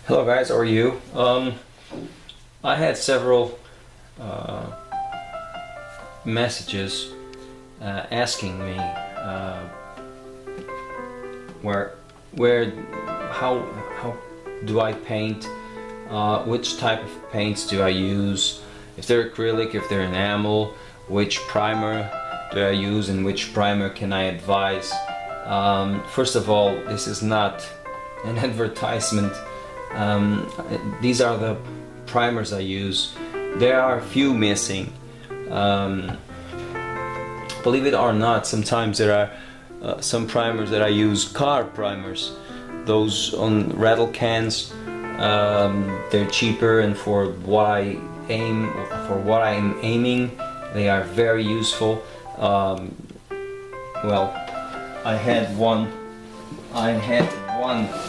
Hello guys, how are you? I had several messages asking me how do I paint, which type of paints do I use, if they're acrylic, if they're enamel, which primer do I use and which primer can I advise. First of all, this is not an advertisement. These are the primers I use. There are a few missing. Believe it or not, sometimes there are some primers that I use, car primers. Those on rattle cans, they're cheaper, and for what I'm aiming, they are very useful. Well, I had one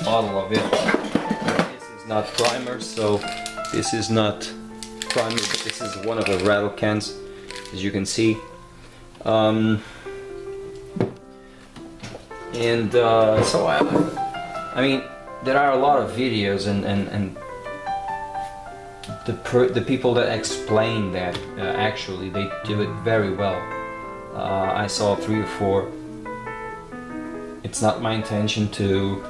bottle of it. This is not primer, so this is not primer, but this is one of the rattle cans, as you can see. So I mean, there are a lot of videos and the people that explain that actually they do it very well. I saw 3 or 4. It's not my intention to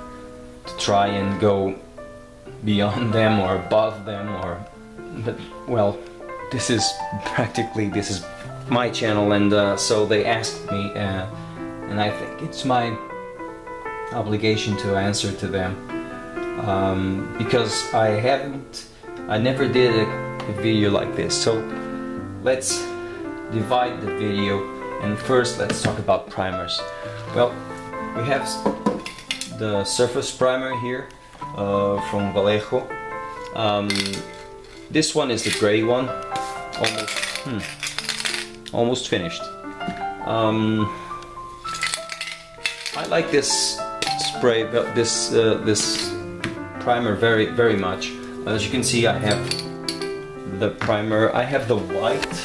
try and go beyond them or above them, but well, this is my channel, and so they asked me, and I think it's my obligation to answer to them, because I never did a video like this. So let's divide the video, and first let's talk about primers. Well, we have the surface primer here from Vallejo. This one is the gray one, almost finished. I like this spray, but this primer very much. As you can see, I have the primer. I have the white,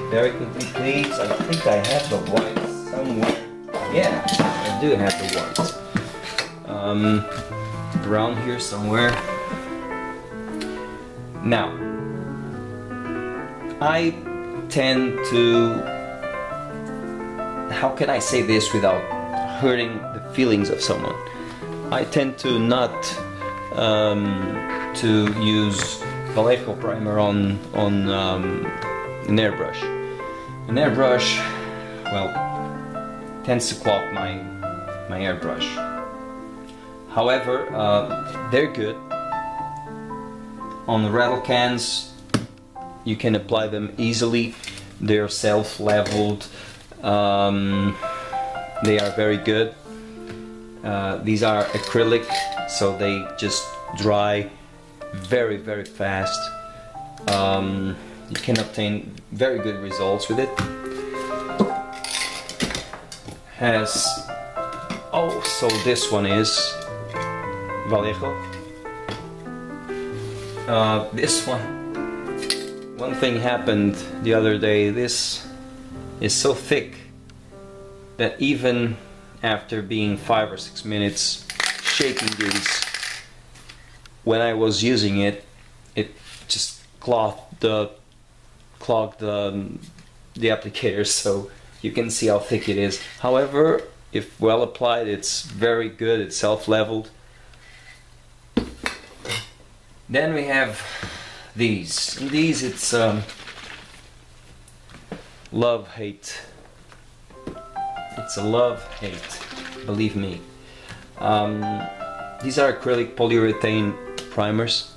very complete. I think I have the white somewhere. Yeah, I do have the white. Around here somewhere. Now, I tend to, how can I say this without hurting the feelings of someone? I tend to not to use Vallejo primer on an airbrush. An airbrush, well, tends to clog my airbrush. However, they're good. On the rattle cans, you can apply them easily. They're self-leveled. They are very good. These are acrylic, so they just dry very fast. You can obtain very good results with it. So this one is Vallejo. This one thing happened the other day. This is so thick that even after being 5 or 6 minutes shaking these, when I was using it, it just clogged the applicator, so you can see how thick it is. However, if well applied, it's very good. It's self-leveled. Then we have these. In these, it's love-hate. It's a love-hate, believe me. These are acrylic polyurethane primers.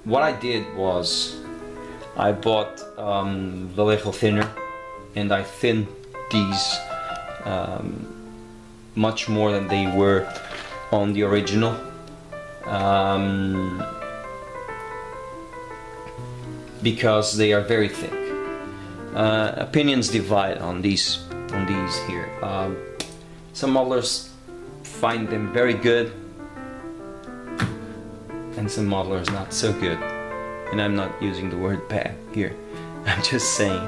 What I did was I bought Vallejo thinner, and I thinned these much more than they were on the original. Because they are very thick. Opinions divide on these here. Some modelers find them very good, and some modelers not so good. And I'm not using the word bad here. I'm just saying.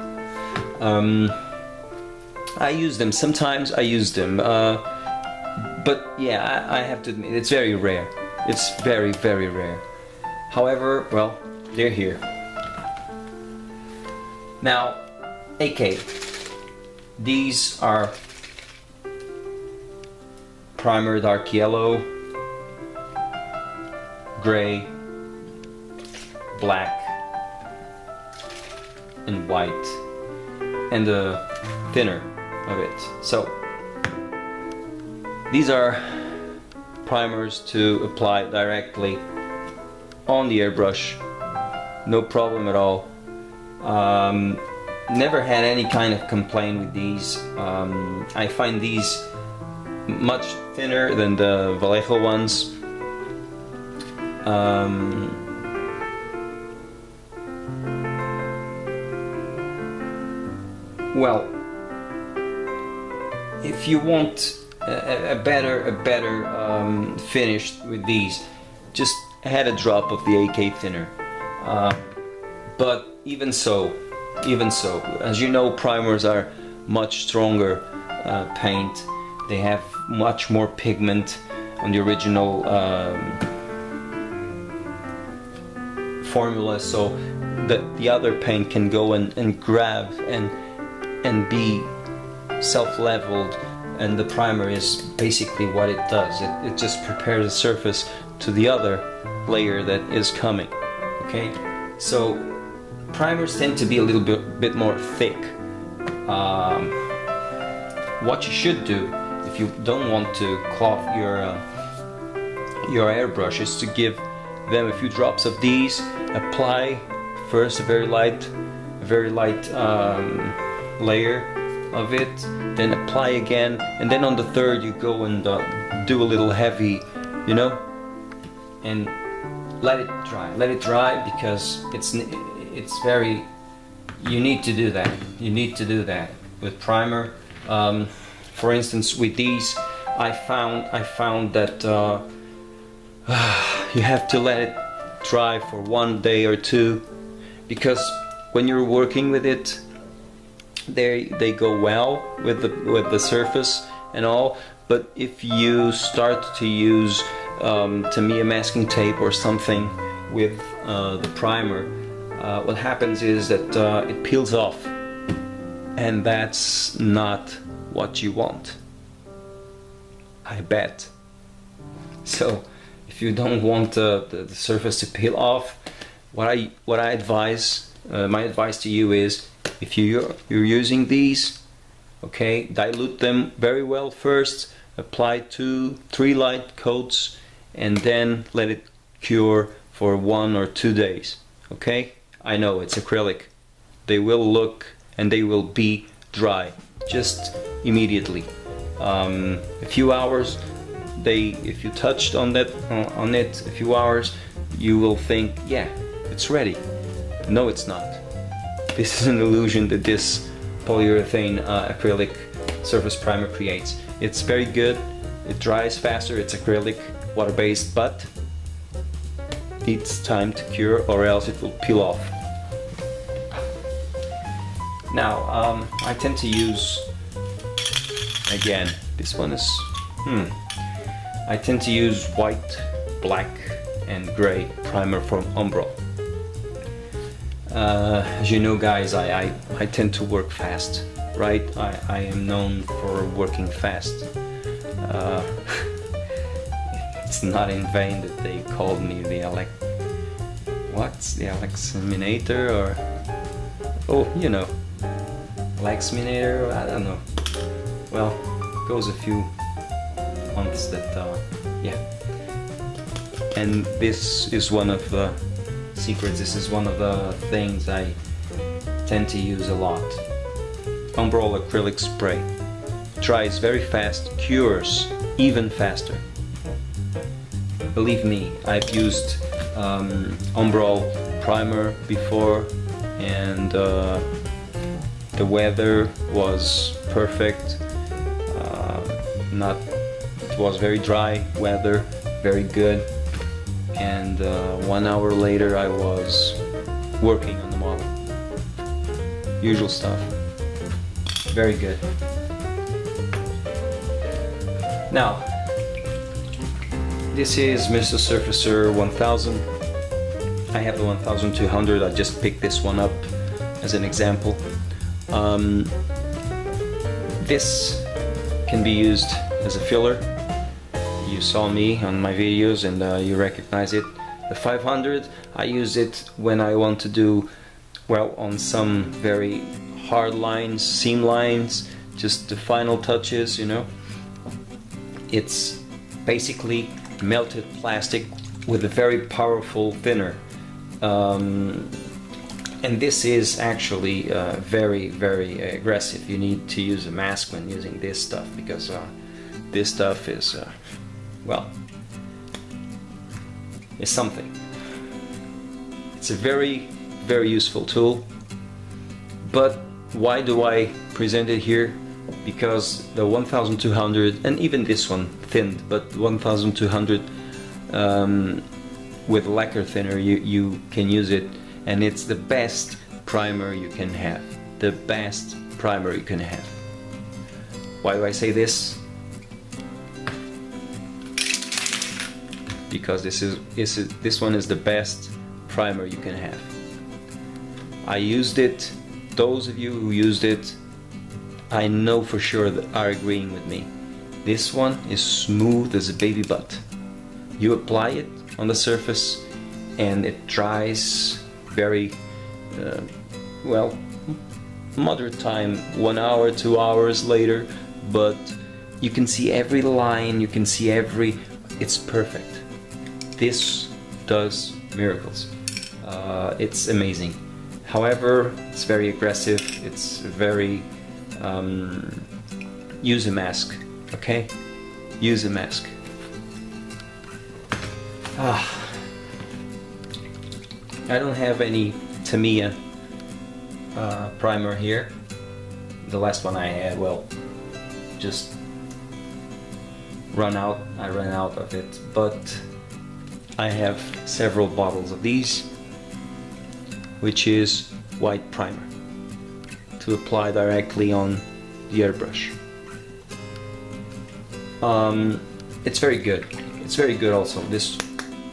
I use them. Sometimes I use them. But yeah, I have to admit, it's very rare. It's very, very rare. However, well, they're here. Now, AK. These are primer dark yellow, gray, black, and white, and the thinner of it. So these are primers to apply directly on the airbrush, no problem at all. Never had any kind of complaint with these. I find these much thinner than the Vallejo ones. Well, if you want a better finish with these, just add a drop of the AK thinner. But even so, as you know, primers are much stronger paint. They have much more pigment on the original formula, so that the other paint can go and grab and be self-leveled, and the primer is basically what it does. It just prepares the surface to the other layer that is coming. Okay, so primers tend to be a little bit more thick. What you should do if you don't want to cloth your airbrush is to give them a few drops of these. Apply first a very light layer of it, then apply again, and then on the third you go and do a little heavy, you know, and let it dry because it's very, you need to do that with primer. For instance, with these I found that you have to let it dry for 1 day or two, because when you're working with it, they go well with the surface and all. But if you start to use Tamiya masking tape or something with the primer, what happens is that it peels off, and that's not what you want, I bet. So if you don't want the surface to peel off, what I advise, my advice to you is, if you're using these, okay, dilute them very well first, apply 2-3 light coats, and then let it cure for 1 or 2 days. Okay, I know it's acrylic, they will look and they will be dry just immediately. A few hours, if you touched on it a few hours, you will think, yeah, it's ready. No, it's not. This is an illusion that this polyurethane acrylic surface primer creates. It's very good, it dries faster, it's acrylic, water-based, but needs time to cure or else it will peel off. Now, I tend to use, again, this one is, I tend to use white, black and gray primer from Umbro. As you know, guys, I tend to work fast, right? I am known for working fast. It's not in vain that they called me the AlexModeling, or, oh, you know, AlexModeling, I don't know. Well, goes a few months that, yeah. And this is one of the secrets, this is one of the things I tend to use a lot. Umbro acrylic spray. Dries very fast, cures even faster. Believe me, I've used Umbro primer before, and the weather was perfect. It was very dry weather, very good, and 1 hour later I was working on the model. Usual stuff. Very good. Now, This is Mr. Surfacer 1000. I have the 1200, I just picked this one up as an example. This can be used as a filler. You saw me on my videos and you recognize it. The 500, I use it when I want to do, well, on some very hard lines, seam lines, just the final touches, you know. It's basically melted plastic with a very powerful thinner. And this is actually very, very aggressive. You need to use a mask when using this stuff, because this stuff is, well, is something. It's a very, very useful tool. But why do I present it here? Because the 1200, and even this one thinned, but 1200 with lacquer thinner, you can use it, and it's the best primer you can have. The best primer you can have. Why do I say this? Because this one is the best primer you can have. I used it. Those of you who used it, I know for sure that are agreeing with me. This one is smooth as a baby butt. You apply it on the surface and it dries very well, moderate time, 1 hour, 2 hours later, but you can see every line, you can see it's perfect. This does miracles. It's amazing. However, it's very aggressive, it's very use a mask, okay? Use a mask. I don't have any Tamiya primer here. The last one I had, well, just I ran out of it, but I have several bottles of these, which is white primer to apply directly on the airbrush. It's very good. It's very good also. This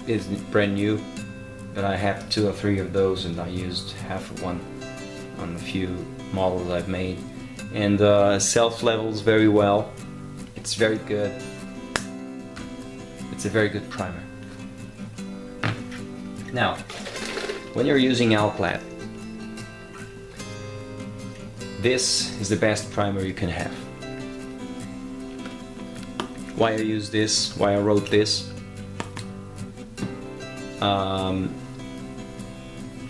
is brand new, but I have 2 or 3 of those, and I used half of one on a few models I've made. And self-levels very well. It's very good. It's a very good primer. Now, when you're using Alclad, this is the best primer you can have. Why I use this, why I wrote this.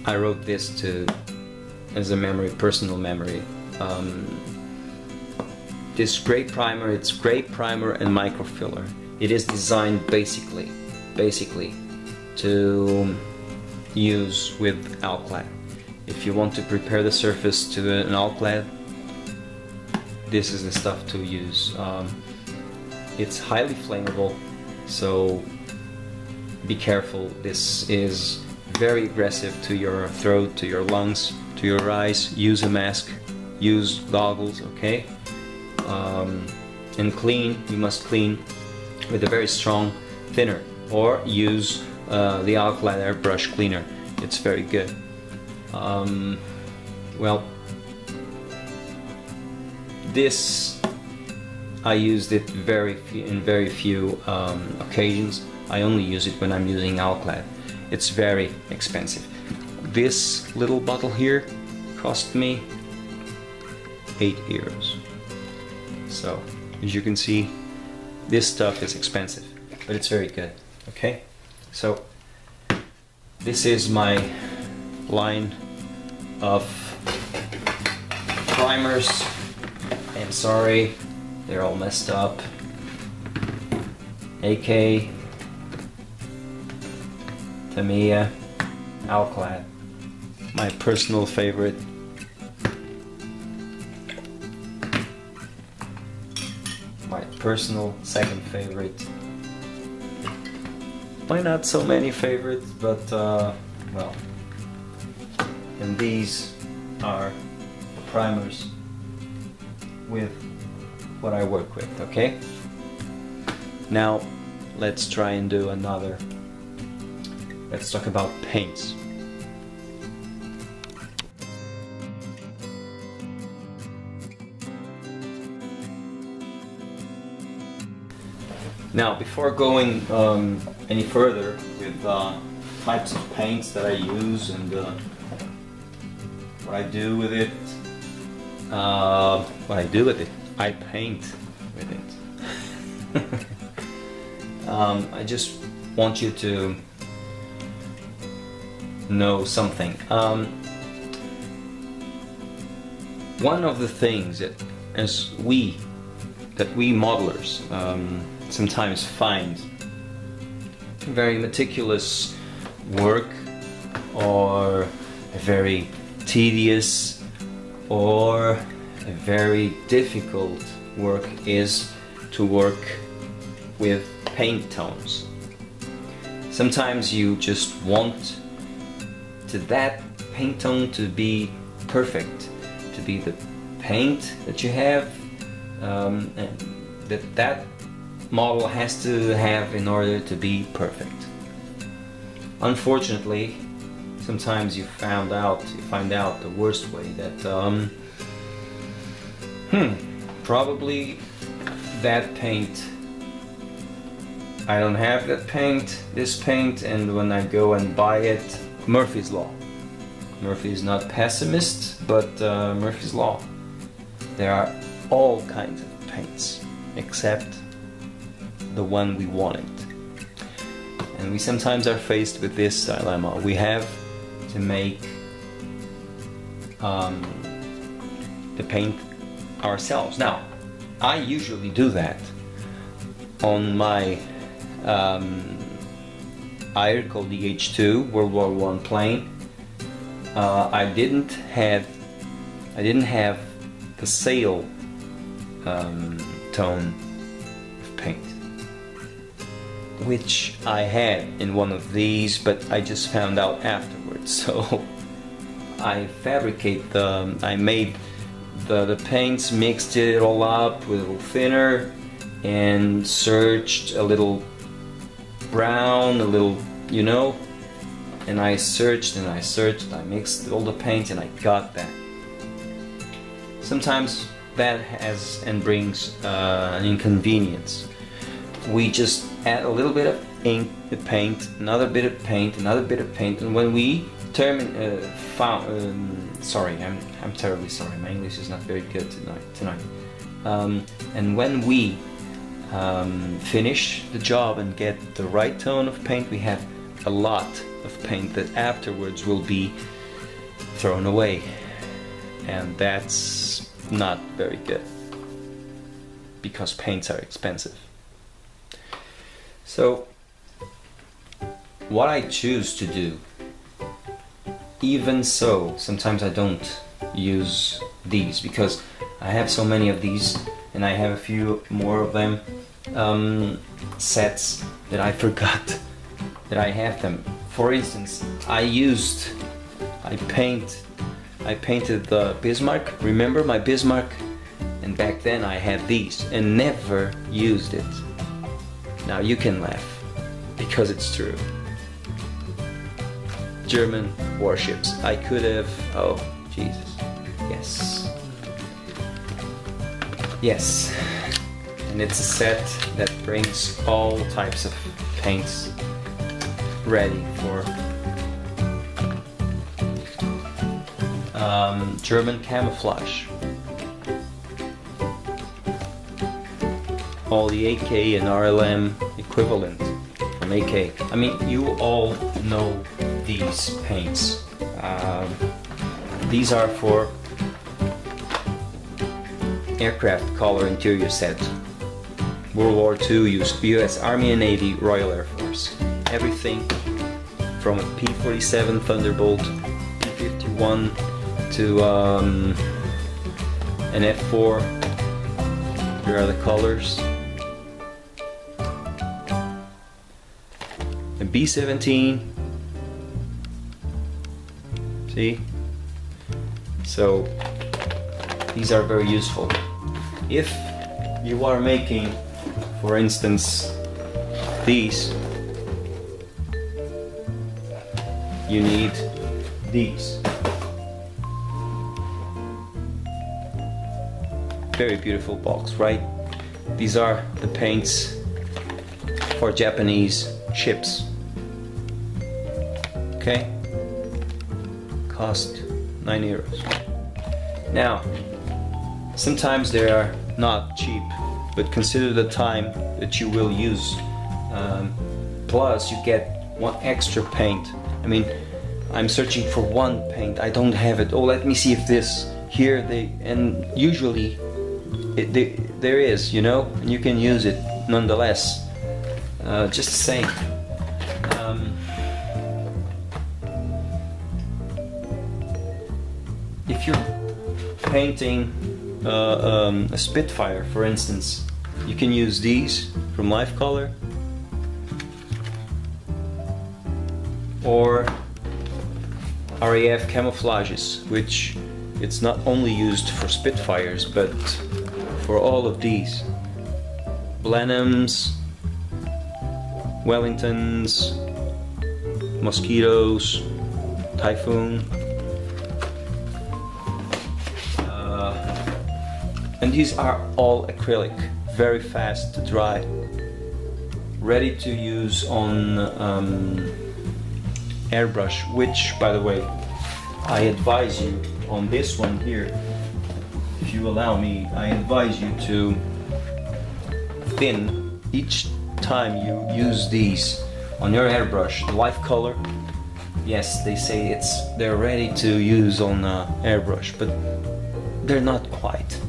I wrote this as a memory, personal memory. This gray primer, it's gray primer and microfiller. It is designed basically to use with Alclad. If you want to prepare the surface to an Alclad, this is the stuff to use. It's highly flammable, so be careful. This is very aggressive to your throat, to your lungs, to your eyes. Use a mask, use goggles, okay? And clean, you must clean with a very strong thinner, or use the Alclad airbrush cleaner. It's very good. Well, this I used it in very few occasions. I only use it when I'm using Alclad. It's very expensive. This little bottle here cost me €8. So, as you can see, this stuff is expensive, but it's very good. Okay, so this is my line of primers. I'm sorry, they're all messed up. AK, Tamiya, Alclad, my personal favorite. My personal second favorite. Why not so many favorites, but well. And these are the primers with what I work with, okay? Now, let's try and do another. Let's talk about paints. Now, before going any further with types of paints that I use and what I do with it, I paint with it. I just want you to know something. One of the things that we modelers sometimes find very meticulous work, or a very tedious or a very difficult work, is to work with paint tones. Sometimes you just want that paint tone to be perfect, to be the paint that you have, and that model has to have in order to be perfect. Unfortunately, sometimes you find out the worst way that probably that paint, I don't have that paint, this paint, and when I go and buy it, Murphy's Law. Murphy is not pessimist, but Murphy's Law. There are all kinds of paints except the one we wanted. And we sometimes are faced with this dilemma. We have to make the paint ourselves. Now, I usually do that on my IR called DH2 World War I plane. I didn't have the sail tone of paint, which I had in one of these, but I just found out afterwards. So I made the paints, mixed it all up with a little thinner, and searched a little brown, a little, you know, and I searched and I searched, I mixed all the paint, and I got that. Sometimes that has and brings an inconvenience. We just add a little bit of ink, the paint, another bit of paint, another bit of paint, and when we sorry, I'm terribly sorry, my English is not very good tonight. And when we finish the job and get the right tone of paint, we have a lot of paint that afterwards will be thrown away, and that's not very good because paints are expensive. So what I choose to do, even so, sometimes I don't use these because I have so many of these, and I have a few more of them, sets, that I forgot that I have them. For instance, I painted the Bismarck. Remember my Bismarck? And back then I had these and never used it. Now you can laugh, because it's true. German warships. I could have, oh Jesus, yes. Yes, and it's a set that brings all types of paints ready for German camouflage. All the AK and RLM equivalent from AK. I mean, you all know these paints. These are for aircraft color interior set. World War II, US Army and Navy, Royal Air Force. Everything from a P-47 Thunderbolt, P-51 to an F-4. Here are the colors. A B-17. See? So these are very useful. If you are making, for instance, these, you need these. Very beautiful box, right? These are the paints for Japanese ships. Okay? Cost €9. Now, sometimes they are not cheap, but consider the time that you will use. Plus, you get one extra paint. I mean, I'm searching for one paint. I don't have it. Oh, let me see if this here. And usually there is, you know, and you can use it nonetheless. Just saying. If you're painting a Spitfire, for instance, you can use these from Life Color, or RAF camouflages, which it's not only used for Spitfires but for all of these. Blenheims, Wellingtons, Mosquitoes, Typhoon. And these are all acrylic, very fast to dry, ready to use on airbrush, which, by the way, I advise you on this one here, if you allow me, I advise you to thin each time you use these on your airbrush. The Life Color, yes, they say they're ready to use on airbrush, but they're not quite.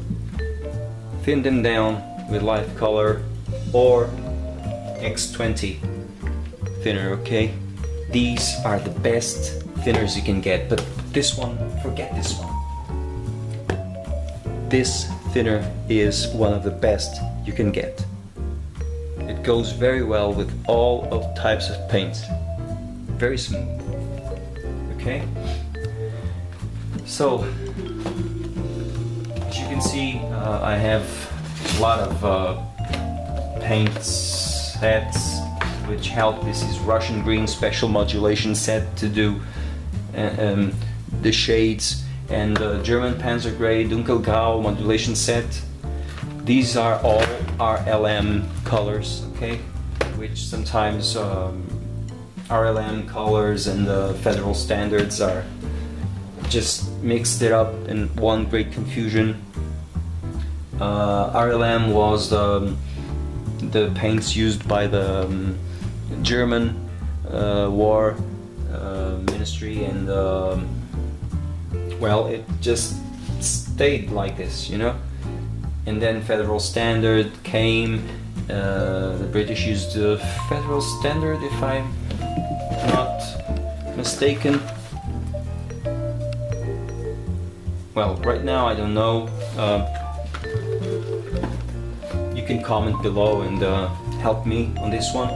Thin them down with Life Color or X20 thinner, okay? These are the best thinners you can get, but this one, forget this one. This thinner is one of the best you can get. It goes very well with all of types of paints. Very smooth, okay? So, as you can see, I have a lot of paint sets which help. This is Russian Green Special Modulation set to do the shades, and German Panzer Grey Dunkelgrau Modulation set. These are all RLM colors, okay? Which sometimes RLM colors and federal standards are just mixed it up in one great confusion. RLM was the paints used by the German war ministry, and well, it just stayed like this, you know. And then Federal Standard came. The British used the Federal Standard, if I'm not mistaken. Well, right now I don't know. You can comment below and help me on this one.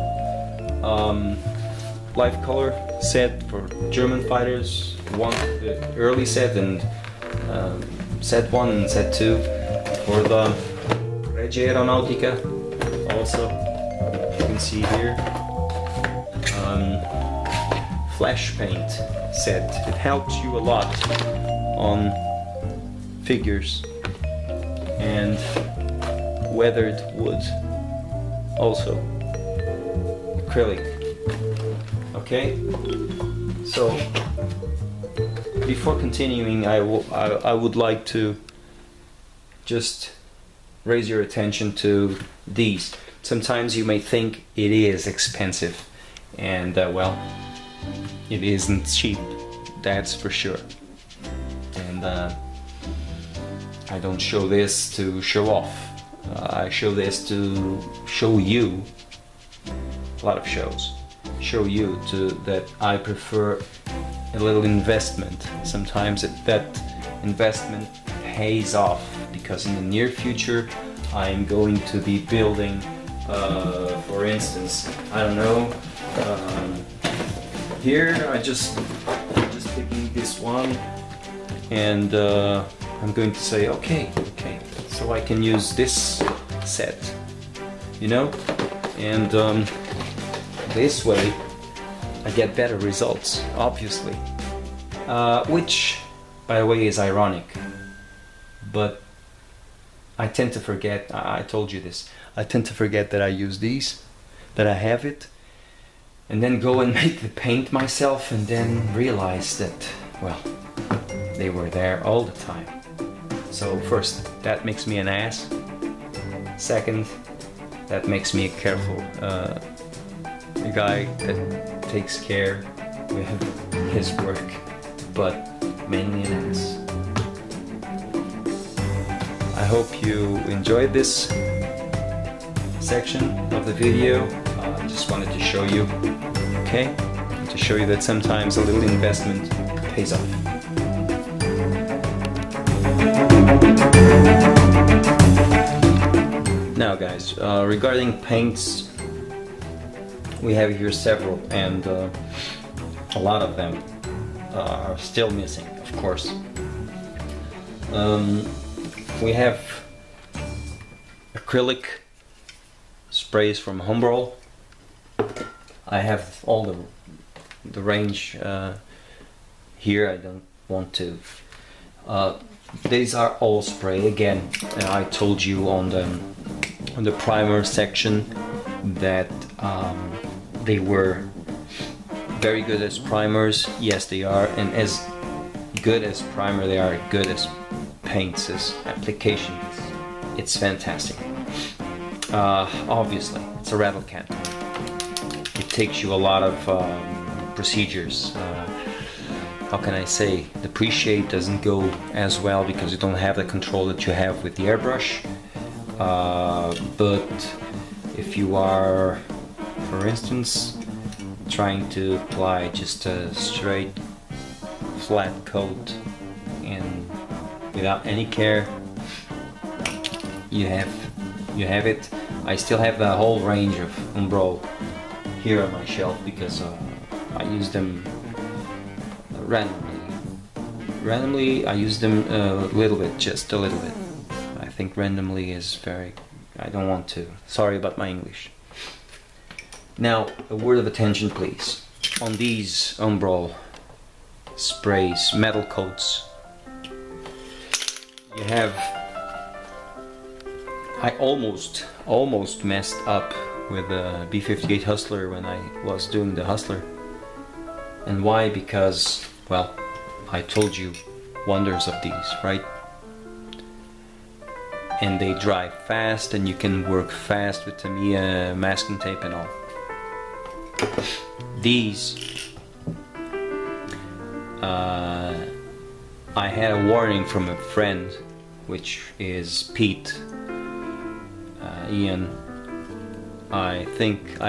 Life Color set for German fighters, the early set, and set 1 and set 2 for the Regia Aeronautica. Also, you can see here, flash paint set. It helps you a lot on figures, and weathered wood, also acrylic. Okay, so before continuing, I would like to just raise your attention to these. Sometimes you may think it is expensive, and well, it isn't cheap, that's for sure. And I don't show this to show off. I show this to show you, a lot of shows, show you that I prefer a little investment. Sometimes that investment pays off, because in the near future I'm going to be building, for instance, I don't know, here I just picking this one, and I'm going to say okay, so I can use this set, you know, and this way I get better results, obviously. Which, by the way, is ironic. But I tend to forget, I told you this, I tend to forget that I use these, that I have it, and then go and make the paint myself, and then realize that, well, they were there all the time. So first, that makes me an ass. Second, that makes me a careful a guy that takes care with his work, but mainly an ass. I hope you enjoyed this section of the video. I just wanted to show you, okay? And to show you that sometimes a little investment pays off. Now guys, regarding paints, we have here several, and a lot of them are still missing, of course. We have acrylic sprays from Humbrol. I have all the range here. I don't want to. These are all spray again. I told you on the primer section that they were very good as primers. Yes, they are, and as good as primer, they are good as paints, as applications. It's fantastic. Obviously, it's a rattle can. It takes you a lot of procedures. How can I say? The pre-shade doesn't go as well because you don't have the control that you have with the airbrush. But if you are, for instance, trying to apply just a straight flat coat and without any care, you have it. I still have the whole range of Humbrol here on my shelf because I use them randomly. I use them a little bit, just a little bit. I think randomly is very, I don't want to. Sorry about my English. Now, a word of attention please. On these Humbrol sprays, metal coats, you have, I almost messed up with the B58 Hustler when I was doing the Hustler. And why? Because, well, I told you wonders of these, right? And they dry fast, and you can work fast with Tamiya masking tape and all. These, I had a warning from a friend, which is Pete, Ian. I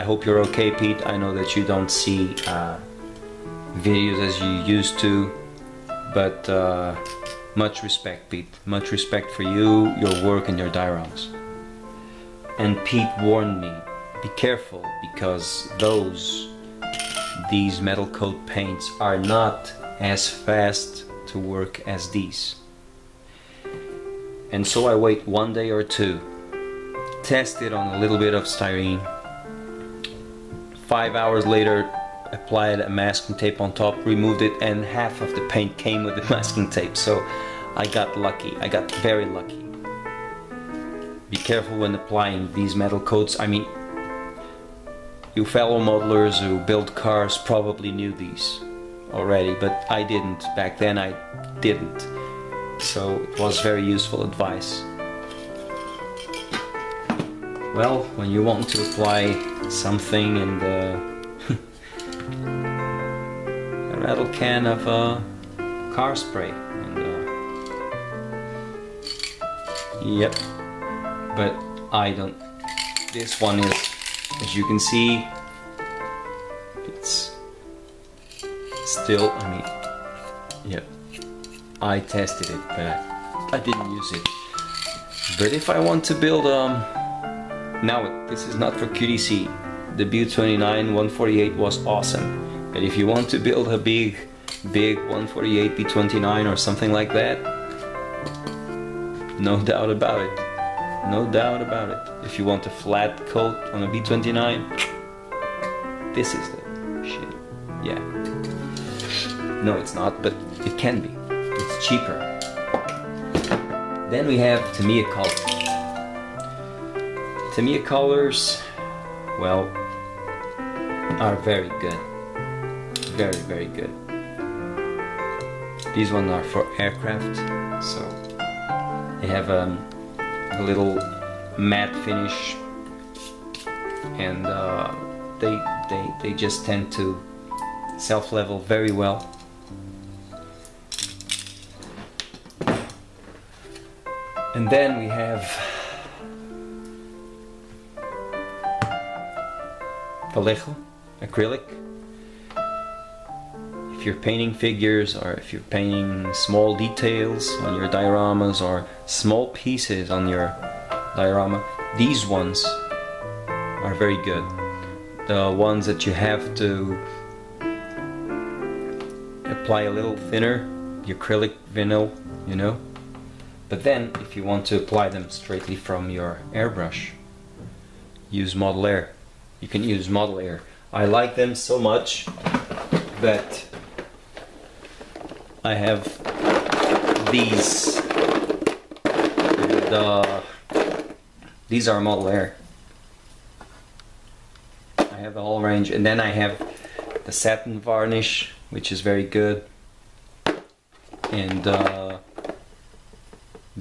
hope you're okay, Pete. I know that you don't see videos as you used to, but much respect, Pete. Much respect for you, your work, and your dioramas. And Pete warned me, be careful, because these metal coat paints are not as fast to work as these. And so I wait 1 day or two, test it on a little bit of styrene. 5 hours later, applied a masking tape on top, removed it, and half of the paint came with the masking tape. So I got lucky. I got very lucky. Be careful when applying these metal coats. I mean, you fellow modelers who build cars probably knew these already, but I didn't. Back then I didn't. So it was very useful advice. Well, when you want to apply something in the a rattle can of car spray, and yep, but I don't. This one is, as you can see, it's still, I mean, yep, I tested it, but I didn't use it. But if I want to build now this is not for QDC. The Bu-29 148 was awesome, but if you want to build a big 148 B-29 or something like that, no doubt about it. No doubt about it. If you want a flat coat on a B-29, This is the shit. Yeah. No, it's not, but it can be. It's cheaper. Then we have Tamiya colors. Tamiya colors, well, are very good. Very, very good. These ones are for aircraft, so they have a little matte finish, and they just tend to self-level very well. And then we have Vallejo acrylic. If you're painting figures, or if you're painting small details on your dioramas, or small pieces on your diorama, these ones are very good. The ones that you have to apply a little thinner, the acrylic vinyl, you know. But then, if you want to apply them straightly from your airbrush, use Model Air. You can use Model Air. I like them so much that I have these. These are Model Air. I have the whole range, and then I have the satin varnish, which is very good, and the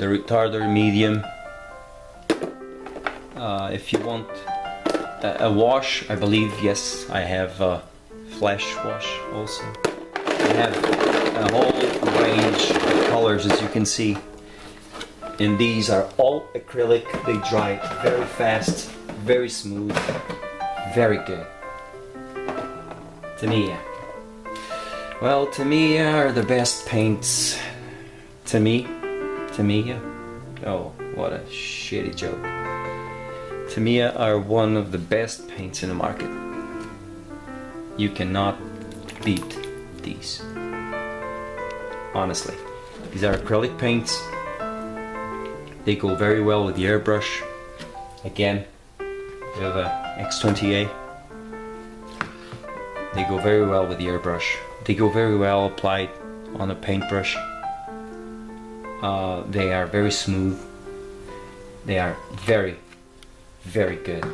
retarder medium. If you want a wash, I believe, yes, I have a flash wash also. I have a whole range of colors, as you can see, and these are all acrylic. They dry very fast, very smooth, very good. Tamiya. Well, Tamiya are the best paints to me. Tamiya? Oh, what a shitty joke. Tamiya are one of the best paints in the market. You cannot beat these. Honestly. These are acrylic paints. They go very well with the airbrush. Again, we have a X20A. They go very well with the airbrush. They go very well applied on a paintbrush. They are very smooth. They are very, very good.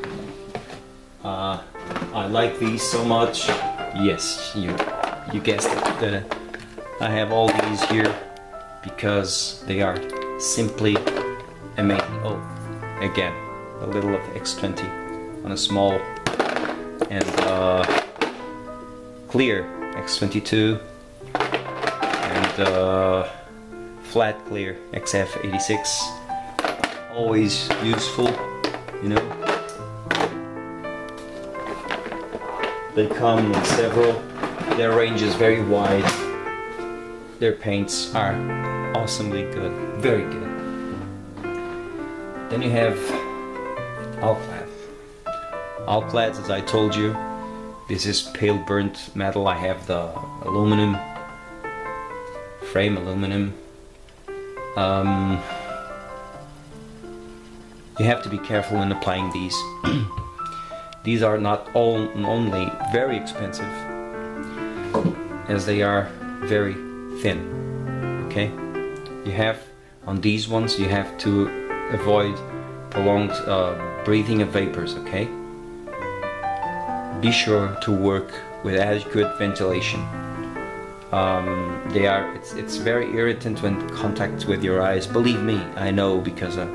I like these so much. Yes, you guessed it. I have all these here because they are simply amazing. Oh, again, a little of X20 on a small, and clear X22, and flat clear XF86. Always useful, you know. They come in several. Their range is very wide. Their paints are awesomely good, very good. Then you have Alclad. Alclad, as I told you, this is pale burnt metal. I have the aluminum, frame aluminum. You have to be careful when applying these. These are not only very expensive, as they are very thin. Okay, you have on these ones you have to avoid prolonged breathing of vapors. Okay, be sure to work with adequate ventilation. It's very irritant when contact with your eyes. Believe me, I know, because I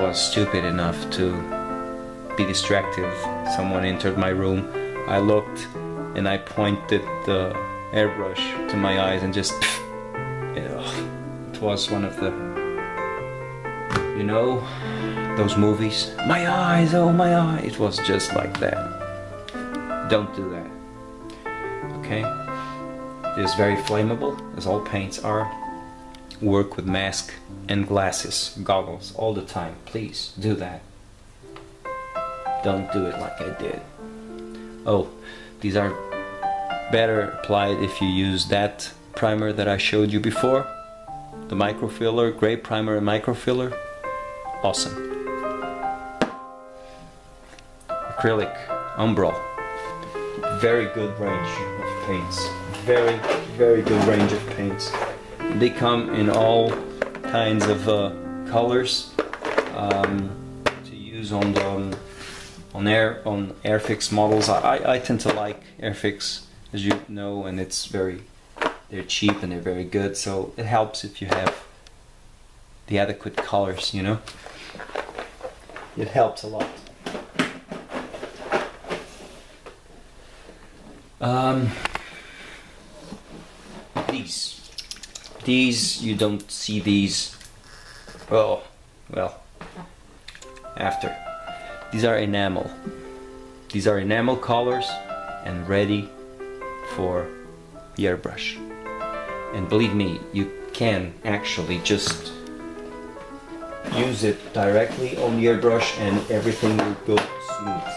was stupid enough to be distracted. Someone entered my room. I looked and I pointed the airbrush to my eyes and just, it was one of the, you know, those movies. My eyes, oh my eye. It was just like that. Don't do that. Okay? It is very flammable, as all paints are. Work with mask and glasses, goggles, all the time. Please do that. Don't do it like I did. Oh, these are better applied if you use that primer that I showed you before. The microfiller, gray primer and microfiller. Awesome. Acrylic, umbral. very good range of paints. Very, very good range of paints. They come in all kinds of colors to use on Airfix models. I tend to like Airfix, as you know, and they're cheap and they're very good. So it helps if you have the adequate colors, you know. It helps a lot. These you don't see these. Well, after. These are enamel. These are enamel colors and ready for the airbrush. And believe me, you can actually just use it directly on the airbrush and everything will go smooth.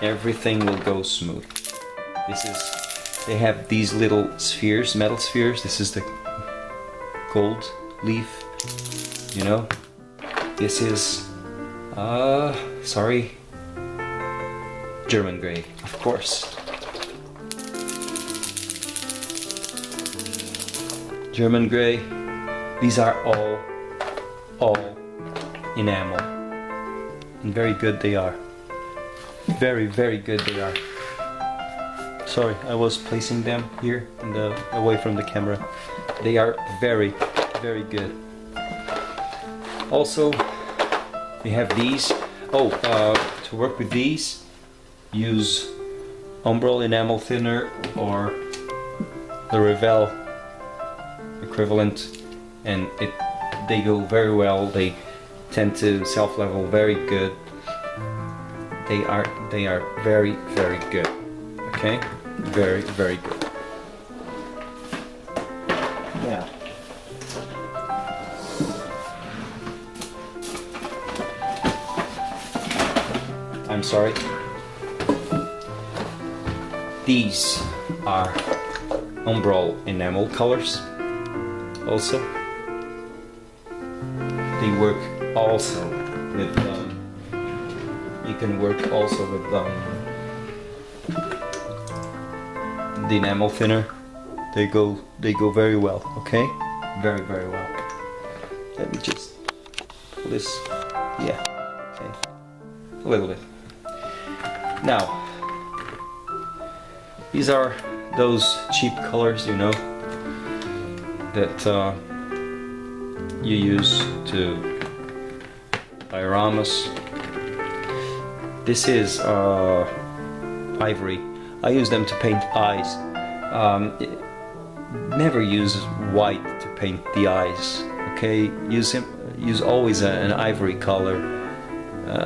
Everything will go smooth. They have these little spheres, metal spheres. This is the gold leaf, you know. This is, German gray, of course. German gray. These are all enamel, and very good they are. Very, very good they are. Sorry, I was placing them here away from the camera. They are very, very good. Also, we have these. To work with these, use Umbral enamel thinner or the Revell equivalent, and they go very well. They tend to self-level very good. They are very, very good. Okay, very, very good. Now, I'm sorry. These are Umbral enamel colors. Also, they work also with. You can work also with the enamel thinner. They go very well. Okay, very, very well. Let me just pull this. Yeah. Okay. A little bit. Now, these are those cheap colors, you know, that you use to dioramas. This is ivory. I use them to paint eyes. Never use white to paint the eyes. Okay, use always an ivory color,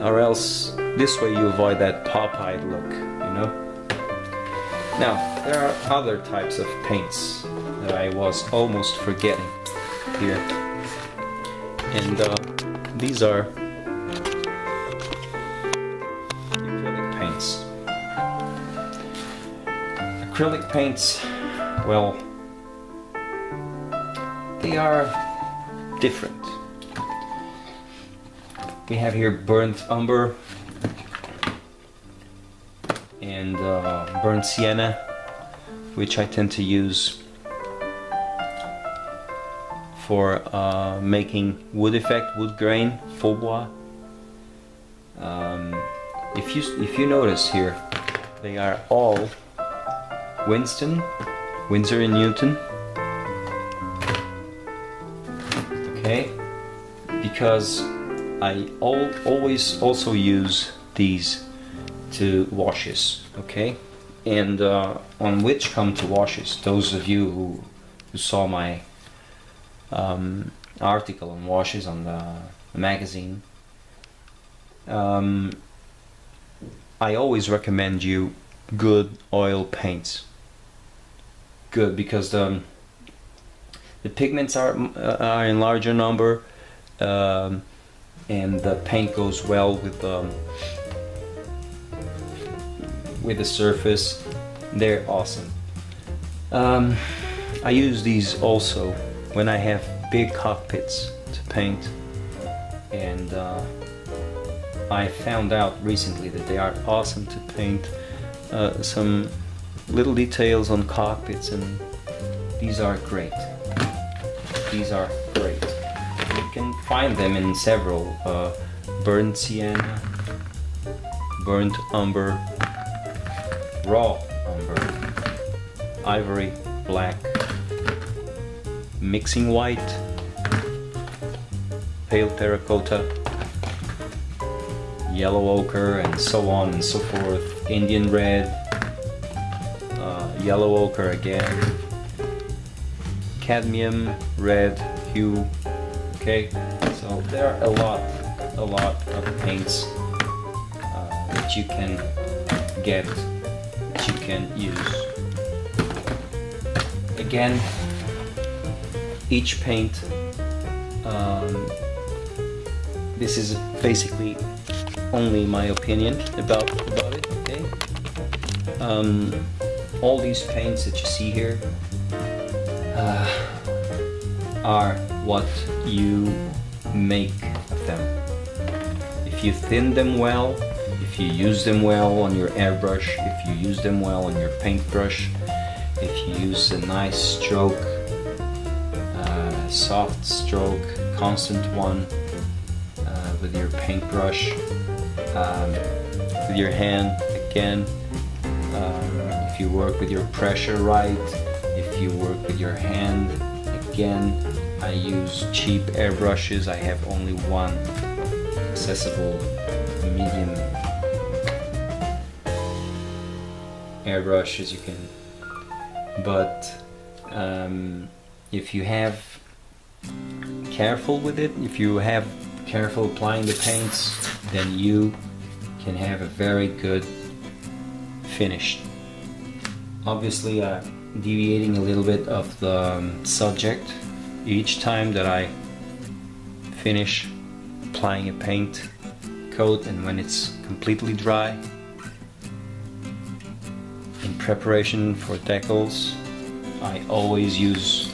or else this way you avoid that pop-eyed look, you know. Now, there are other types of paints that I was almost forgetting here, and these are acrylic paints. Acrylic paints, well, they are different. We have here burnt umber and burnt sienna, which I tend to use for making wood effect, wood grain, faux bois. If you notice here, they are all Winsor and Newton. Okay, because I always also use these to washes. Okay, and on which come to washes, those of you who saw my article on washes on the magazine, I always recommend you good oil paints. Good, because the pigments are in larger number, and the paint goes well with the surface. They're awesome. I use these also when I have big cockpits to paint, and I found out recently that they are awesome to paint some little details on cockpits, and these are great. These are great. You can find them in several burnt sienna, burnt umber, raw umber, ivory black, mixing white, pale terracotta, yellow ochre, and so on and so forth, Indian red, yellow ochre again, cadmium red hue. Okay, so there are a lot of paints that you can get, that you can use. Again, each paint, this is basically only my opinion about it. Okay, all these paints that you see here are what you make of them. If you thin them well, if you use them well on your airbrush, if you use them well on your paintbrush, if you use a nice stroke, soft stroke, constant one with your paintbrush, with your hand again, if you work with your pressure right, if you work with your hand again. I use cheap airbrushes. I have only one accessible medium airbrush, as you can, but if you have careful with it, if you have careful applying the paints, then you can have a very good finish. Obviously, deviating a little bit of the subject. Each time that I finish applying a paint coat, and when it's completely dry, in preparation for decals, I always use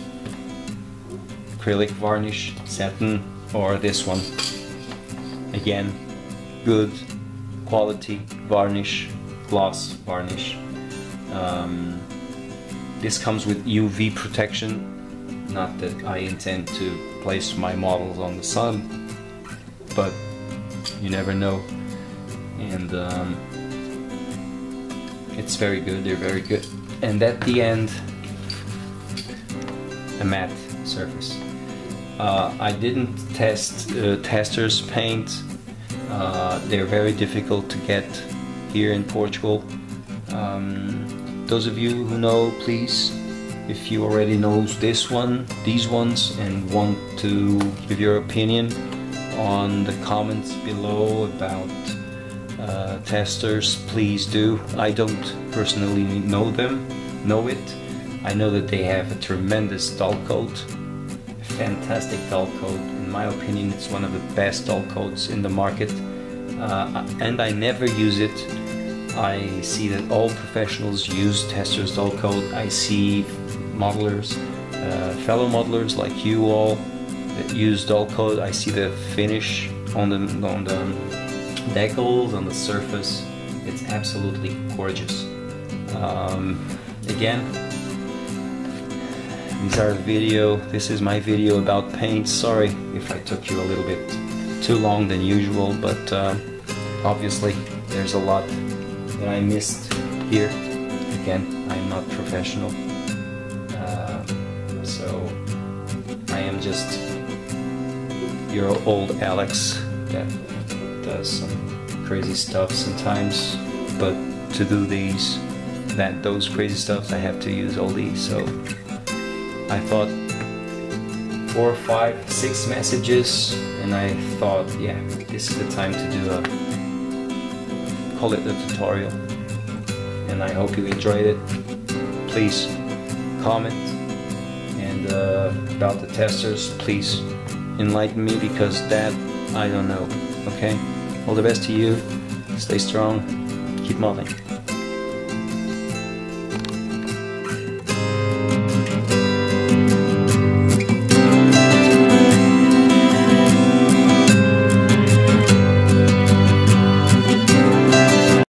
acrylic varnish, satin, or this one. Again, good quality varnish, gloss varnish. This comes with UV protection. Not that I intend to place my models on the sun, but you never know. And it's very good, they're very good. And at the end, a matte surface. I didn't test tester's paint. They're very difficult to get here in Portugal. Those of you who know, please, if you already know these ones, and want to give your opinion on the comments below about testers, please do. I don't personally know it. I know that they have a tremendous dull coat, a fantastic dull coat. In my opinion, it's one of the best dull coats in the market, and I never use it. I see that all professionals use tester's dull coat. I see modelers, fellow modelers like you all that use dull coat. I see the finish on the decals, on the surface. It's absolutely gorgeous. Again, this is my video about paint. Sorry if I took you a little bit too long than usual, but obviously there's a lot that I missed here. Again, I'm not professional, so I am just your old Alex that does some crazy stuff sometimes, but to do those crazy stuffs, I have to use all these. So I thought 4, 5, 6 messages, and I thought, yeah, this is the time to do call it a tutorial, and I hope you enjoyed it. Please comment, and about the testers, please enlighten me, because that I don't know. Okay, all the best to you, stay strong, keep modeling.